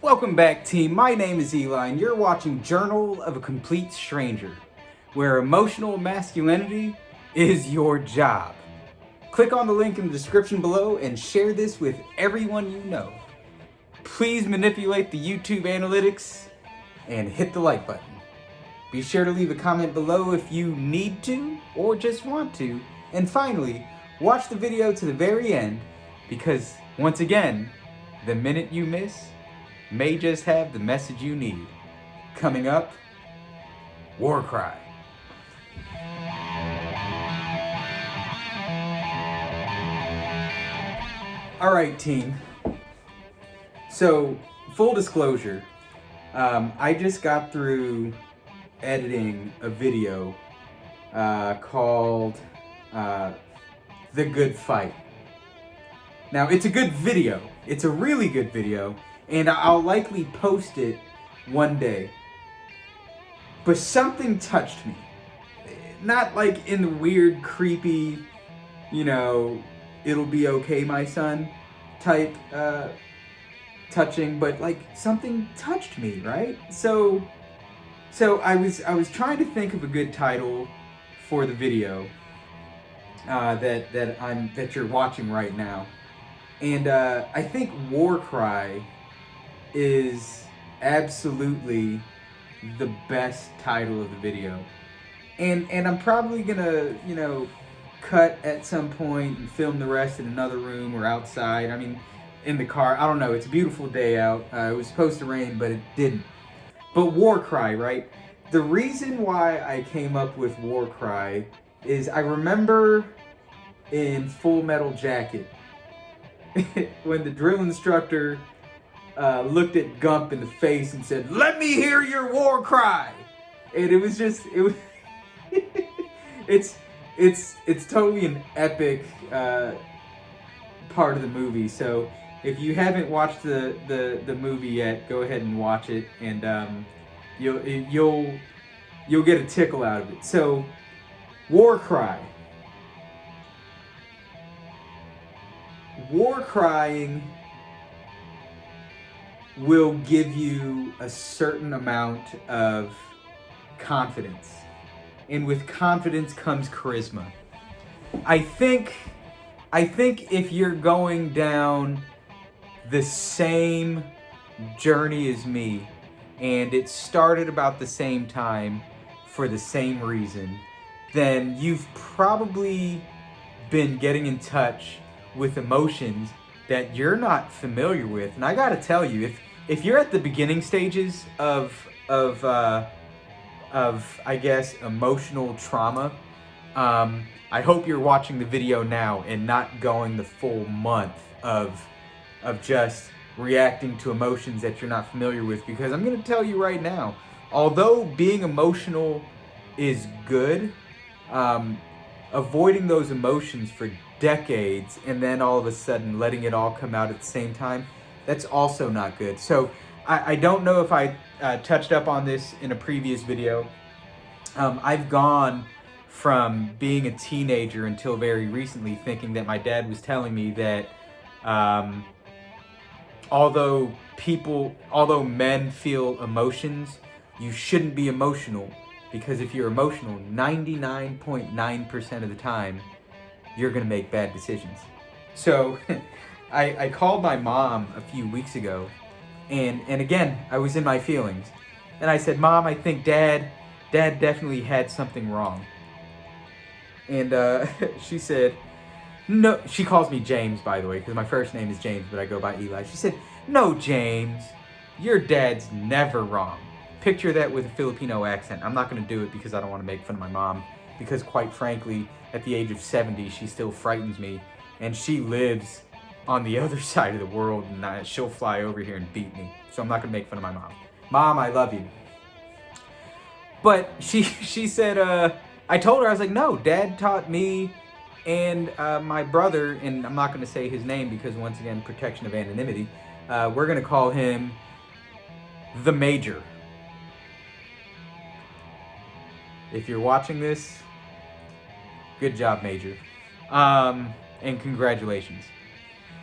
Welcome back, team. My name is Eli, and you're watching Journal of a Complete Stranger, where emotional masculinity is your job. Click on the link in the description below and share this with everyone you know. Please manipulate the YouTube analytics and hit the like button. Be sure to leave a comment below if you need to or just want to. And finally, watch the video to the very end because, once again, the minute you miss may just have the message you need. Coming up, War Cry. Alright, team. So, full disclosure, I just got through editing a video called The Good Fight. Now, it's a good video. It's a really good video, and I'll likely post it one day. But something touched me. Not like in the weird, creepy, it'll be okay, my son type touching, but like something touched me, right? So I was trying to think of a good title for the video that you're watching right now. And I think War Cry is absolutely the best title of the video. And I'm probably gonna, cut at some point and film the rest in another room or outside. I mean, in the car. I don't know. It's a beautiful day out. It was supposed to rain, but it didn't. But War Cry, right? The reason why I came up with War Cry is I remember in Full Metal Jacket, when the drill instructor looked at Gump in the face and said, "Let me hear your war cry," and it was it's totally an epic part of the movie. So if you haven't watched the movie yet, go ahead and watch it, and you'll get a tickle out of it. So, War Cry. War crying will give you a certain amount of confidence. And with confidence comes charisma. I think if you're going down the same journey as me, and it started about the same time for the same reason, then you've probably been getting in touch with emotions that you're not familiar with. And I gotta tell you, if you're at the beginning stages of I guess emotional trauma, I hope you're watching the video now and not going the full month of just reacting to emotions that you're not familiar with, because I'm gonna tell you right now, although being emotional is good, avoiding those emotions for decades and then all of a sudden letting it all come out at the same time, that's also not good. So I don't know if I touched up on this in a previous video. I've gone from being a teenager until very recently thinking that my dad was telling me that although men feel emotions, you shouldn't be emotional, because if you're emotional 99.9% of the time, you're gonna make bad decisions. So I called my mom a few weeks ago, and again, I was in my feelings, and I said, "Mom, I think Dad definitely had something wrong." And she said, "No," she calls me James, by the way, because my first name is James, but I go by Eli. She said, "No, James, your dad's never wrong." Picture that with a Filipino accent. I'm not going to do it because I don't want to make fun of my mom, because quite frankly, at the age of 70, she still frightens me, and she lives on the other side of the world, and she'll fly over here and beat me. So I'm not going to make fun of my mom. Mom, I love you. But she said, I told her, I was like, "No, Dad taught me and my brother," and I'm not going to say his name because, once again, protection of anonymity. We're going to call him the Major. If you're watching this, good job, Major. And congratulations.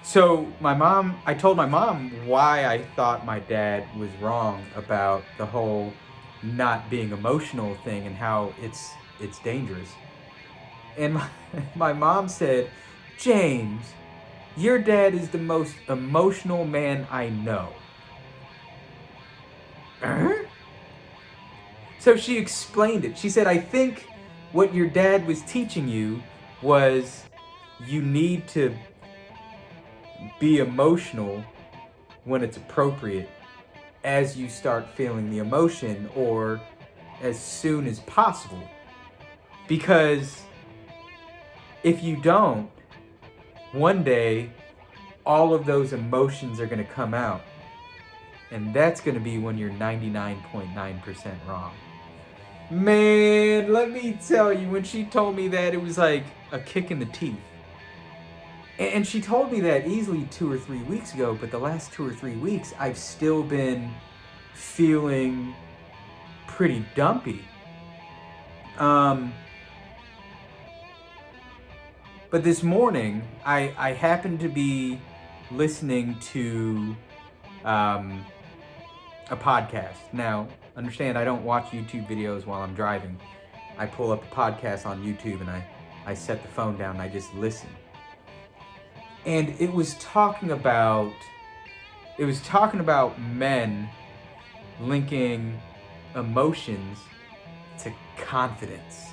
So I told my mom why I thought my dad was wrong about the whole not being emotional thing and how it's dangerous. And my mom said, James, your dad is the most emotional man I know. So she explained it. She said, I think what your dad was teaching you was you need to be emotional when it's appropriate as you start feeling the emotion or as soon as possible. Because if you don't, one day all of those emotions are going to come out. And that's going to be when you're 99.9% wrong. Man, let me tell you, when she told me that, it was like a kick in the teeth. And she told me that easily 2 or 3 weeks ago, but the last 2 or 3 weeks, I've still been feeling pretty dumpy. But this morning, I happened to be listening to a podcast. Now, understand, I don't watch YouTube videos while I'm driving. I pull up a podcast on YouTube and I set the phone down and I just listen. And it was talking about men linking emotions to confidence.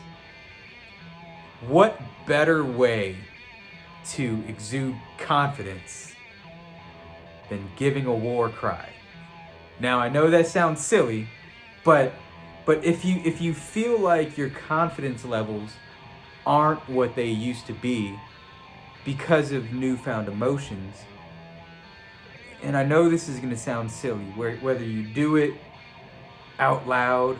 What better way to exude confidence than giving a war cry? Now, I know that sounds silly, but if you feel like your confidence levels aren't what they used to be because of newfound emotions, and I know this is going to sound silly, whether you do it out loud,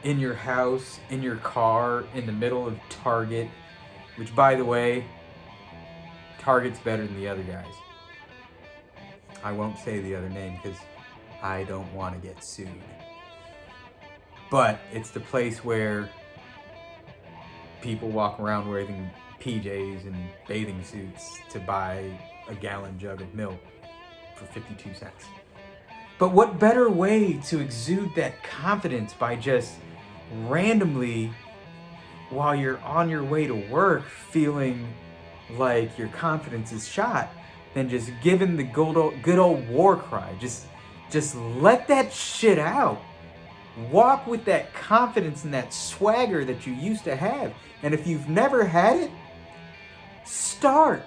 in your house, in your car, in the middle of Target, which, by the way, Target's better than the other guys. I won't say the other name because I don't want to get sued. But it's the place where people walk around wearing PJs and bathing suits to buy a gallon jug of milk for 52 cents. But what better way to exude that confidence by just randomly, while you're on your way to work, feeling like your confidence is shot, than just giving the good old war cry. Just let that shit out. Walk with that confidence and that swagger that you used to have. And if you've never had it, start.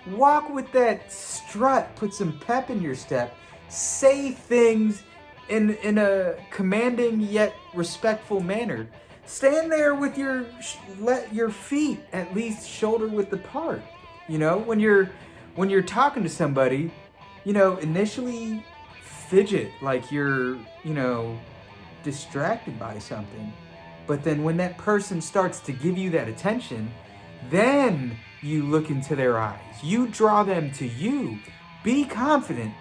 Walk with that strut. Put some pep in your step. Say things in a commanding yet respectful manner. Stand there with let your feet at least shoulder width apart. You know, when you're talking to somebody, you know, initially fidget like you're, you know, distracted by something. But then when that person starts to give you that attention, then you look into their eyes. You draw them to you. Be confident.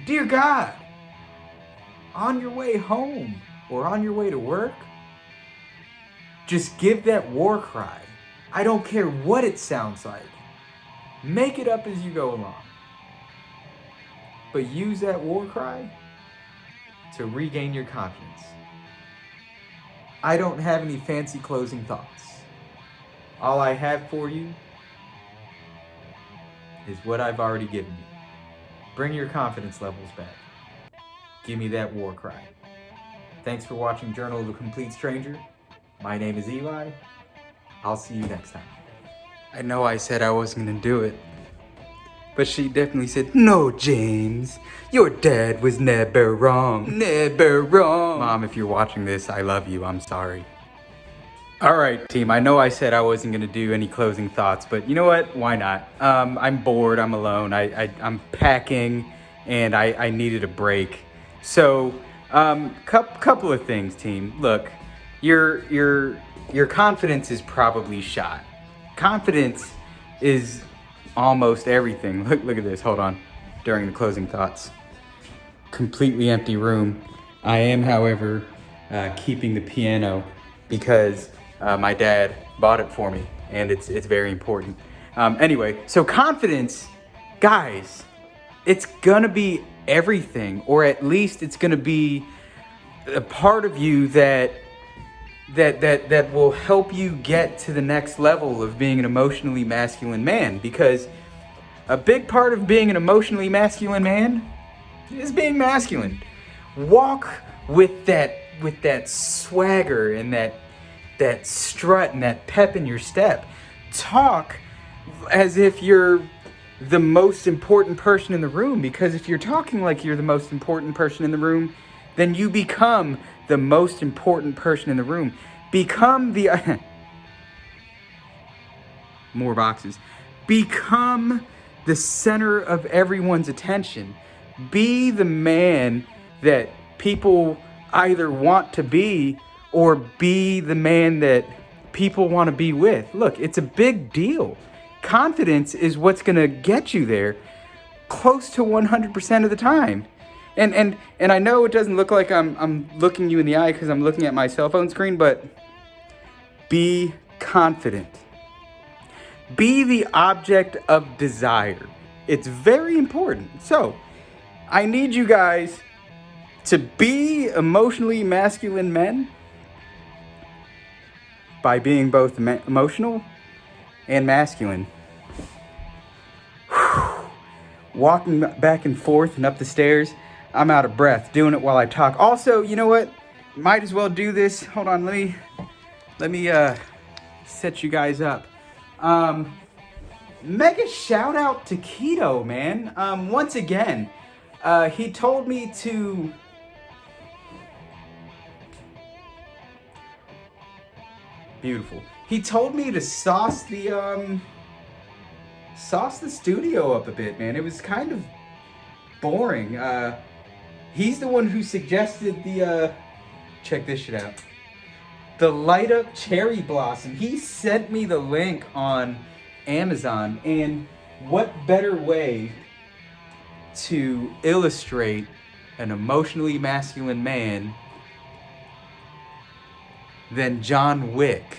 Dear God, on your way home or on your way to work, just give that war cry. I don't care what it sounds like. Make it up as you go along. But use that war cry to regain your confidence. I don't have any fancy closing thoughts. All I have for you is what I've already given you. Bring your confidence levels back. Give me that war cry. Thanks for watching Journal of a Complete Stranger. My name is Eli. I'll see you next time. I know I said I wasn't gonna do it, but she definitely said, no, James, your dad was never wrong. Never wrong. Mom, if you're watching this, I love you. I'm sorry. All right, team. I know I said I wasn't going to do any closing thoughts, but you know what? Why not? I'm bored. I'm alone. I'm packing, and I needed a break. So, couple of things, team. Look, your confidence is probably shot. Confidence is almost everything. Look at this. Hold on. During the closing thoughts, completely empty room. I am, however, keeping the piano because my dad bought it for me, and it's very important. Anyway, so confidence, guys, it's gonna be everything, or at least it's gonna be a part of you that will help you get to the next level of being an emotionally masculine man. Because a big part of being an emotionally masculine man is being masculine. Walk with that swagger and that strut and that pep in your step. Talk as if you're the most important person in the room, because if you're talking like you're the most important person in the room, then you become the most important person in the room. Become the more boxes. Become the center of everyone's attention. Be the man that people either want to be, or be the man that people want to be with. Look, it's a big deal. Confidence is what's going to get you there close to 100% of the time. And I know it doesn't look like I'm looking you in the eye because I'm looking at my cell phone screen, but be confident. Be the object of desire. It's very important. So, I need you guys to be emotionally masculine men by being both emotional and masculine. Walking back and forth and up the stairs, I'm out of breath doing it while I talk. Also, you know what? Might as well do this. Hold on, let me set you guys up. Mega shout out to Keto, man. Once again, he told me to beautiful. He told me to sauce the studio up a bit, man. It was kind of boring. He's the one who suggested the check this shit out. The light up cherry blossom. He sent me the link on Amazon, and what better way to illustrate an emotionally masculine man than John Wick,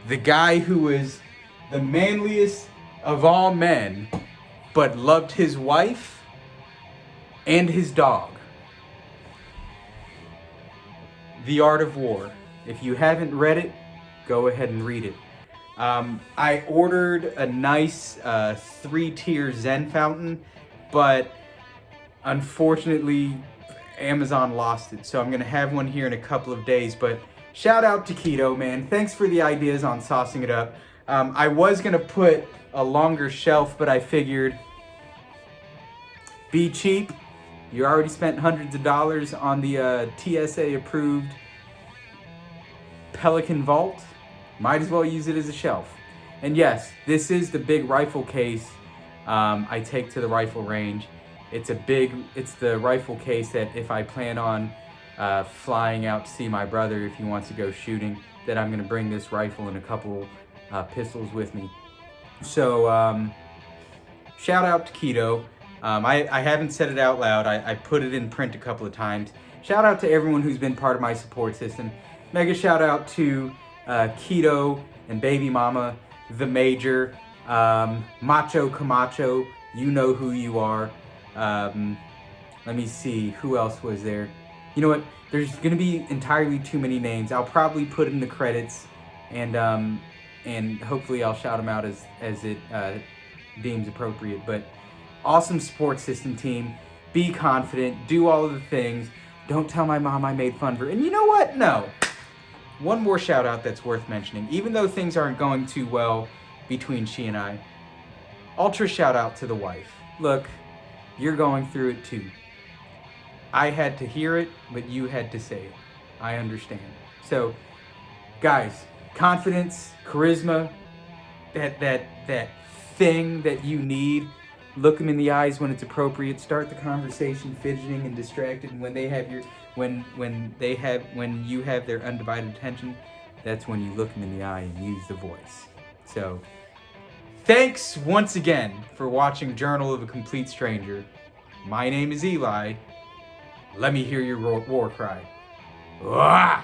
the guy who was the manliest of all men, but loved his wife and his dog. The Art of War. If you haven't read it, go ahead and read it. I ordered a nice 3-tier Zen fountain, but unfortunately Amazon lost it, so I'm gonna have one here in a couple of days. But shout out to Keto, man. Thanks for the ideas on saucing it up. I was gonna put a longer shelf, but I figured be cheap. You already spent hundreds of dollars on the TSA approved Pelican Vault. Might as well use it as a shelf. And yes, this is the big rifle case I take to the rifle range. It's the rifle case that if I plan on flying out to see my brother if he wants to go shooting, that I'm gonna bring this rifle and a couple pistols with me. So shout out to Keto. I haven't said it out loud. I put it in print a couple of times. Shout out to everyone who's been part of my support system. Mega shout out to Keto and Baby Mama, The Major, Macho Camacho, you know who you are. Let me see, who else was there? You know what, there's gonna be entirely too many names. I'll probably put in the credits, and hopefully I'll shout them out as it deems appropriate. But awesome support system team. Be confident, do all of the things. Don't tell my mom I made fun of her. And you know what? No. One more shout out that's worth mentioning. Even though things aren't going too well between she and I, ultra shout out to the wife. Look, you're going through it too. I had to hear it, but you had to say it. I understand. So, guys, confidence, charisma, that thing that you need. Look them in the eyes when it's appropriate. Start the conversation fidgeting and distracted. And when you have their undivided attention, that's when you look them in the eye and use the voice. So, thanks once again for watching Journal of a Complete Stranger. My name is Eli. Let me hear your war cry. Wah!